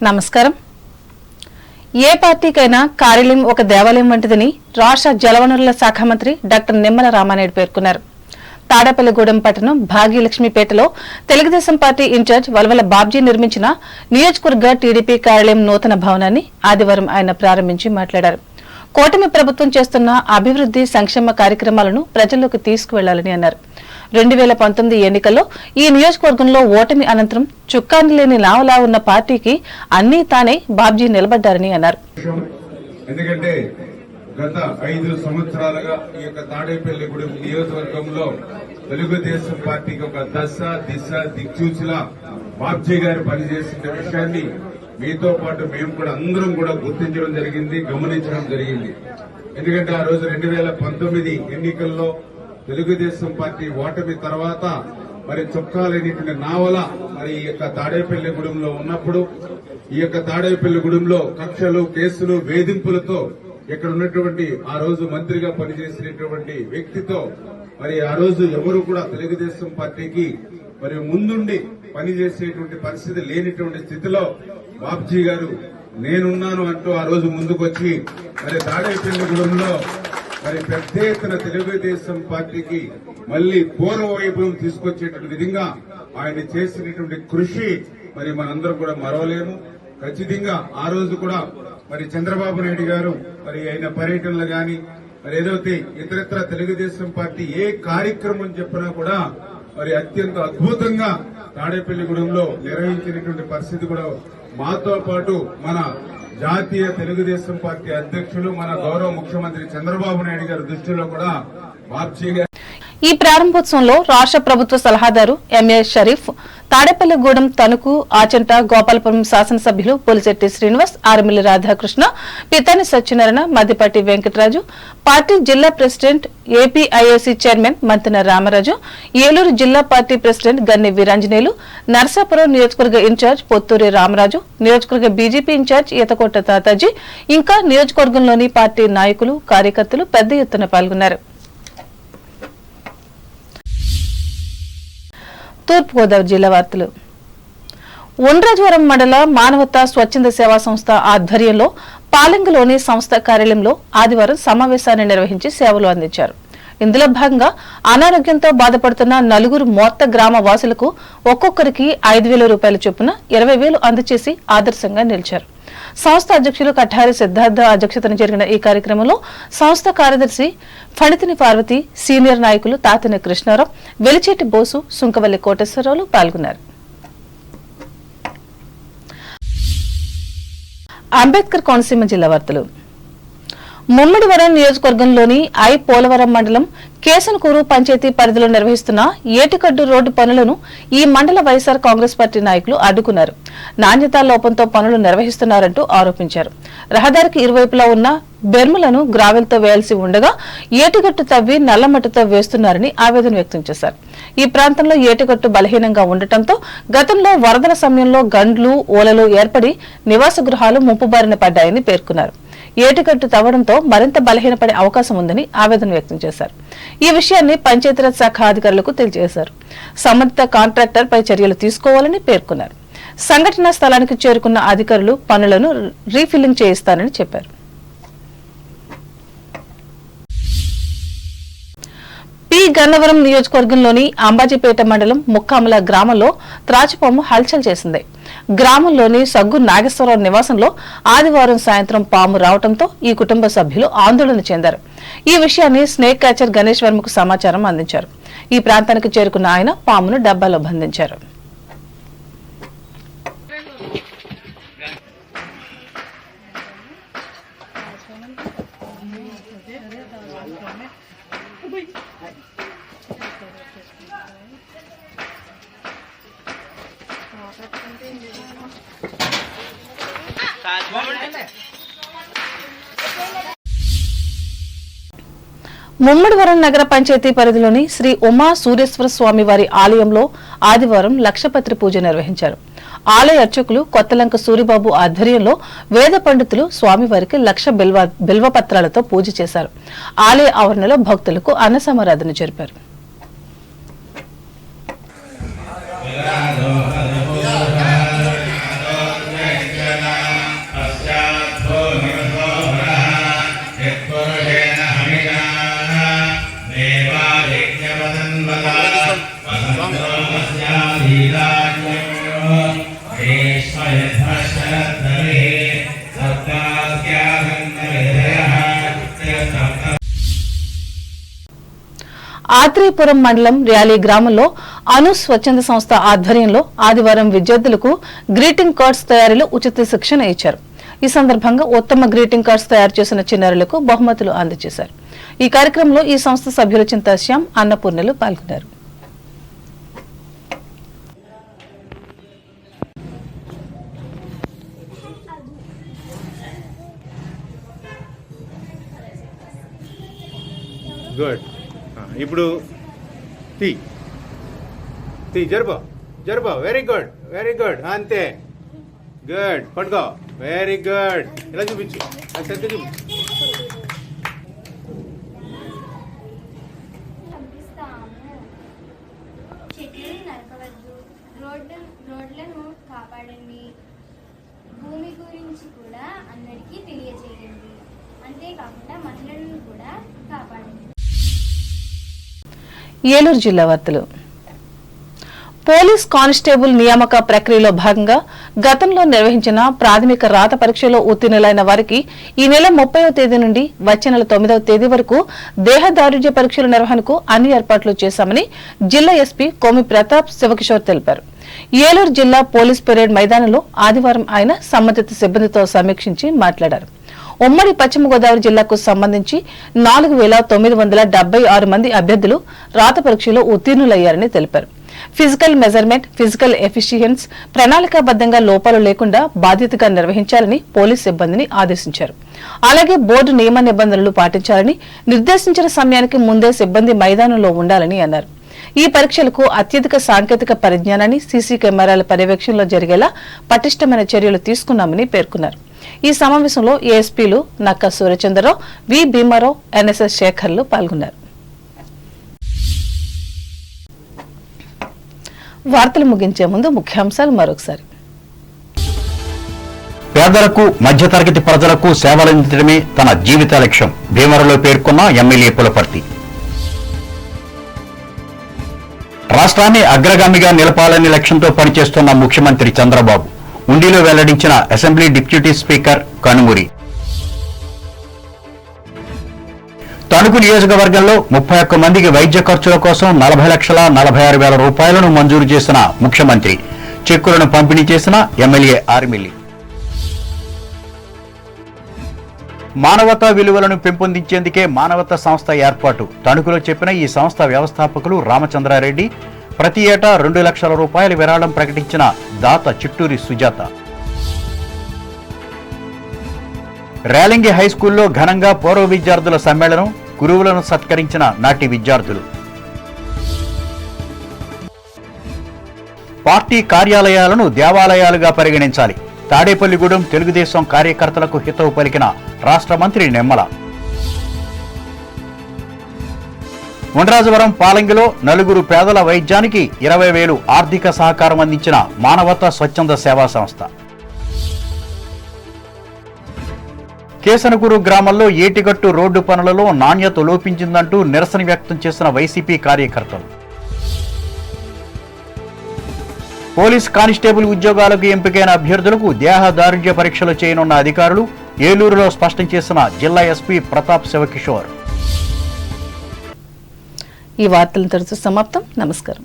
నమస్కారం. ఏ పార్టీకైనా కార్యాలయం ఒక దేవాలయం వంటిదని రాష్ట్ర జలవనరుల శాఖ మంత్రి డాక్టర్ నిమ్మల రామానాయుడు పేర్కొన్నారు. తాడేపల్లిగూడెం పట్టణం భాగ్యలక్ష్మీపేటలో తెలుగుదేశం పార్టీ ఇన్ఛార్జ్ వల్వల బాబ్జీ నిర్మించిన నియోజకవర్గ టీడీపీ కార్యాలయం నూతన భవనాన్ని ఆదివారం ఆయన ప్రారంభించి మాట్లాడారు. కూటమి ప్రభుత్వం చేస్తున్న అభివృద్ధి సంక్షేమ కార్యక్రమాలను ప్రజల్లోకి తీసుకువెళ్లాలని అన్నారు. 2019 ఎన్నికల్లో ఈ నియోజకవర్గంలో ఓటమి అనంతరం చుక్కాని లేని నావలా ఉన్న పార్టీకి అన్నీ తానే బాబ్జీ నిలబడ్డారని అన్నారు. ఎందుకంటే గత 5 సంవత్సరాలుగా ఈ యొక్క తాడేపల్లిగూడెం నియోజకవర్గంలో తెలుగుదేశం పార్టీకి ఒక దశ దిశ దిక్సూచిలా బాబ్జీ గారు పనిచేసిన విషయాన్ని మీతో పాటు మేము కూడా అందరం కూడా గుర్తించడం జరిగింది, గమనించడం జరిగింది. ఎందుకంటే ఆ రోజు 2019 ఎన్నికల్లో తెలుగుదేశం పార్టీ ఓటమి తర్వాత మరి చొక్కాలైనటువంటి నావల మరి ఈ యొక్క తాడేపల్లిగూడెంలో ఉన్నప్పుడు ఈ యొక్క తాడేపల్లిగూడెంలో కక్షలు కేసులు వేధింపులతో ఇక్కడ ఉన్నటువంటి ఆ రోజు మంత్రిగా పనిచేసినటువంటి వ్యక్తితో మరి ఆ రోజు ఎవరు కూడా తెలుగుదేశం పార్టీకి మరి ముందుండి పనిచేసేటువంటి పరిస్థితి లేనిటువంటి స్థితిలో బాబ్జీ గారు నేనున్నాను అంటూ ఆ రోజు ముందుకొచ్చి మరి తాడేపల్లిగూడెంలో మరి పెద్ద ఎత్తున తెలుగుదేశం పార్టీకి మళ్లీ పూర్వ వైభవం తీసుకొచ్చేటువంటి విధంగా ఆయన చేసినటువంటి కృషి మరి మనందరం కూడా మరవలేము. ఖచ్చితంగా ఆ రోజు కూడా మరి చంద్రబాబు నాయుడు గారు మరి ఆయన పర్యటనలు గాని మరి ఏదైతే ఇతరత్ర తెలుగుదేశం పార్టీ ఏ కార్యక్రమం చెప్పినా కూడా మరి అత్యంత అద్భుతంగా తాడేపల్లిగూడెంలో నిర్వహించినటువంటి పరిస్థితి కూడా మాతో పాటు మన జాతీయ తెలుగుదేశం పార్టీ అధ్యక్షులు మన గౌరవ ముఖ్యమంత్రి చంద్రబాబు నాయుడు గారి దృష్టిలో కూడా బాబ్జీ గారు. ఈ ప్రారంభోత్సవంలో రాష్ట్ర ప్రభుత్వ సలహాదారు ఎంఏ షరీఫ్, తాడేపల్లిగూడెం తణుకు ఆచంట గోపాలపురం శాసనసభ్యులు పొలిశెట్టి శ్రీనివాస్, ఆర్మిల్లి రాధాకృష్ణ, పితాని సత్యనారాయణ, మద్దిపాటి వెంకటరాజు, పార్టీ జిల్లా ప్రెసిడెంట్ ఏపీఐఓసీ చైర్మన్ మంతెన రామరాజు, ఏలూరు జిల్లా పార్టీ ప్రెసిడెంట్ గన్ని వీరాంజనేయులు, నర్సాపురం నియోజకవర్గ ఇన్ఛార్జ్ పొత్తూరి రామరాజు, నియోజకవర్గ బీజేపీ ఇన్ఛార్జ్ ఈతకోట తాతాజీ, ఇంకా నియోజకవర్గంలోని పార్టీ నాయకులు కార్యకర్తలు పెద్ద ఎత్తున పాల్గొన్నారు. తూర్పుగోదావరి జిల్లా వార్తలు. ఉండ్రాజవరం మండల మానవతా స్వచ్ఛంద సేవా సంస్థ ఆధ్వర్యంలో పాలెంగులోని సంస్థ కార్యాలయంలో ఆదివారం సమావేశాన్ని నిర్వహించి సేవలు అందించారు. ఇందులో భాగంగా అనారోగ్యంతో బాధపడుతున్న 4 మోర్త గ్రామ వాసులకు ఒక్కొక్కరికి 5,000 రూపాయల చొప్పున 20,000 అందజేసి ఆదర్శంగా నిలిచారు. సంస్థ అధ్యక్షులు కఠారి సిద్ధార్థ అధ్యక్షతన జరిగిన ఈ కార్యక్రమంలో సంస్థ కార్యదర్శి ఫణితిని పార్వతి, సీనియర్ నాయకులు తాతిని కృష్ణారావు, వెలిచేటి బోసు, సుంకవల్లి కోటేశ్వరరావులు పాల్గొన్నారు. అంబేద్కర్ కోనసీమ జిల్లా వార్తలు. ముమ్మిడివరం నియోజకవర్గంలోని పోలవరం మండలం కేసనకూరు పంచాయతీ పరిధిలో నిర్వహిస్తున్న ఏటికడ్డు రోడ్డు పనులను ఈ మండల వైఎస్ఆర్ కాంగ్రెస్ పార్టీ నాయకులు అడ్డుకున్నారు. నాణ్యతా లోపంతో పనులు నిర్వహిస్తున్నారంటూ ఆరోపించారు. రహదారికి ఇరువైపులా ఉన్న బెర్ములను గ్రావెల్తో వేయాల్సి ఉండగా ఏటిగట్టు తవ్వి నల్లమట్టితో వేస్తున్నారని ఆవేదన వ్యక్తం చేశారు. ఈ ప్రాంతంలో ఏటిగట్టు బలహీనంగా ఉండటంతో గతంలో వరదల సమయంలో గండ్లు, ఓలలు ఏర్పడి నివాస గృహాలు ముప్పు బారిన పడ్డాయని పేర్కొన్నారు. ఏటిగట్టు తవ్వడంతో మరింత బలహీనపడే అవకాశం ఉందని ఆవేదన వ్యక్తం చేశారు. ఈ విషయాన్ని పంచాయతీరాజ్ శాఖ అధికారులకు తెలియజేశారు. సంబంధిత కాంట్రాక్టర్ పై చర్యలు తీసుకోవాలని పేర్కొన్నారు. సంఘటనా స్థలానికి చేరుకున్న అధికారులు పనులను రీఫిల్లింగ్ చేయిస్తారని చెప్పారు. గన్నవరం నియోజకవర్గంలోని అంబాజీపేట మండలం ముక్కామల గ్రామంలో త్రాచుపాము హల్చల్ చేసింది. గ్రామంలోని సగ్గు నాగేశ్వరరావు నివాసంలో ఆదివారం సాయంత్రం పాము రావడంతో ఈ కుటుంబ సభ్యులు ఆందోళన చెందారు. ఈ విషయాన్ని స్నేక్ క్యాచర్ గణేష్ వర్మకు సమాచారం అందించారు. ఈ ప్రాంతానికి చేరుకున్న ఆయన పామును డబ్బాలో బంధించారు. ముమ్మిడివరం నగర పంచాయతీ పరిధిలోని శ్రీ ఉమా సూర్యేశ్వర స్వామి వారి ఆలయంలో ఆదివారం లక్షపత్రి పూజ నిర్వహించారు. ఆలయ అర్చకులు కొత్తలంక సూరిబాబు ఆధ్వర్యంలో వేద పండితులు స్వామివారికి 1,00,000 బిల్వపత్రాలతో పూజ చేశారు. ఆలయ ఆవరణలో భక్తులకు అన్న సమారాధన జరిపారు. ఆత్రేయపురం మండలం ర్యాలీ గ్రామంలో అను స్వచ్ఛంద సంస్థ ఆధ్వర్యంలో ఆదివారం విద్యార్థులకు గ్రీటింగ్ కార్డ్స్ తయారీలో ఉచిత శిక్షణ ఇచ్చారు. ఈ సందర్భంగా ఉత్తమ గ్రీటింగ్ కార్డ్స్ తయారు చేసిన చిన్నారులకు బహుమతులు అందజేశారు. ఈ కార్యక్రమంలో ఈ సంస్థ సభ్యులు చింతాశ్యామ్, అన్నపూర్ణలు పాల్గొన్నారు. గుడ్. ఇప్పుడు తీ జరుపు వెరీ గుడ్ అంతే గుడ్ పట్టుకో వెరీ గుడ్ ఇలా చూపించు సరిగ్గా చూపించు. చెట్లను నరకవద్దు, రోడ్లను కాపాడండి, భూమి గురించి కూడా అందరికీ తెలియజేయండి, అంతేకాకుండా మహిళలను కూడా కాపాడండి. ఏలూరు జిల్లా వార్తలు. పోలీస్ కానిస్టేబుల్ నియామక ప్రక్రియలో భాగంగా గతంలో నిర్వహించిన ప్రాథమిక రాత పరీక్షలో ఉత్తీర్ణులైన వారికి ఈ నెల 30వ తేదీ నుండి వచ్చే నెల 9వ తేదీ వరకు దేహదారుఢ్య పరీక్షల నిర్వహణకు అన్ని ఏర్పాట్లు చేశామని జిల్లా ఎస్పీ కోమి ప్రతాప్ శివకిషోర్ తెలిపారు. ఏలూరు జిల్లా పోలీస్ పెరేడ్ మైదానంలో ఆదివారం ఆయన సంబంధిత సిబ్బందితో సమీక్షించి మాట్లాడారు. ఉమ్మడి పశ్చిమ గోదావరి జిల్లాకు సంబంధించి 4,976 మంది అభ్యర్థులు రాత పరీక్షలో ఉత్తీర్ణులయ్యారని తెలిపారు. ఫిజికల్ మెజర్మెంట్, ఫిజికల్ ఎఫిషియన్స్ ప్రణాళికాబద్దంగా లోపాలు లేకుండా బాధ్యతగా నిర్వహించాలని పోలీస్ సిబ్బందిని ఆదేశించారు. అలాగే బోర్డు నియమ నిబంధనలు పాటించాలని, నిర్దేశించిన సమయానికి ముందే సిబ్బంది మైదానంలో ఉండాలని అన్నారు. ఈ పరీక్షలకు అత్యధిక సాంకేతిక పరిజ్ఞానాన్ని, సీసీ కెమెరాల పర్యవేక్షణలో జరిగేలా పటిష్టమైన చర్యలు తీసుకున్నామని పేర్కొన్నారు. ఈ సమావేశంలో ఏఎస్పీలు నక్కా సూర్యచంద్రరావు, వి భీమారావు, ఎన్ఎస్ఎస్ శేఖర్లు పాల్గొన్నారు. వార్తలు ముగించే ముందు ముఖ్యాంశాలు మరొకసారి. పేదలకు, మధ్యతరగతి ప్రజలకు సేవలందించడమే తన జీవిత లక్ష్యం భీమవరంలో పేర్కొన్న ఎమ్మెల్యే పులపర్తి. రాష్ట్రాన్ని అగ్రగామిగా నిలపాలనే లక్ష్యంతో పనిచేస్తున్న ముఖ్యమంత్రి చంద్రబాబు ఉండిలో వెల్లడించిన assembly deputy speaker Kanumuri. Tanuku నియోజకవర్గంలో 31 మందికి వైద్య ఖర్చుల కోసం 40,46,000 రూపాయలను మంజూరు చేసిన ముఖ్యమంత్రి. చెక్కులను పంపిణీ చేసిన ఎమ్మెల్యే ఆర్మిల్లి. మానవతా విలువలను పెంపొందించేందుకే మానవతా సంస్థ ఏర్పాటు తణుకులో చెప్పిన ఈ సంస్థ వ్యవస్థాపకులు రామచంద్రారెడ్డి. ప్రతి ఏటా 2 లక్షల రూపాయల విరాళం ప్రకటించిన దాత చిట్టూరి సుజాత. రేలంగి హైస్కూల్లో ఘనంగా పూర్వ విద్యార్థుల సమ్మేళనం, గురువులను సత్కరించిన నాటి విద్యార్థులు. పార్టీ కార్యాలయాలను దేవాలయాలుగా పరిగణించాలి. తాడేపల్లిగూడెం తెలుగుదేశం కార్యకర్తలకు హితవు పలికిన రాష్ట్ర మంత్రి నిమ్మల. ఉండ్రాజవరం పాలంగిలో 4 పేదల వైద్యానికి 20,000 ఆర్థిక సహకారం అందించిన మానవతా స్వచ్ఛంద సేవా సంస్థ. కేసనకూరు గ్రామంలో ఏటిగట్టు రోడ్డు పనులలో నాణ్యత లోపించిందంటూ నిరసన వ్యక్తం చేసిన వైసీపీ కార్యకర్తలు. పోలీస్ కానిస్టేబుల్ ఉద్యోగాలకు ఎంపికైన అభ్యర్థులకు దేహదారుఢ్య పరీక్షలు చేయనున్న అధికారులు ఏలూరులో స్పష్టం చేసిన జిల్లా ఎస్పీ ప్రతాప్ శివకిషోర్. ఈ వార్తలు తరచు సమాప్తం. నమస్కారం.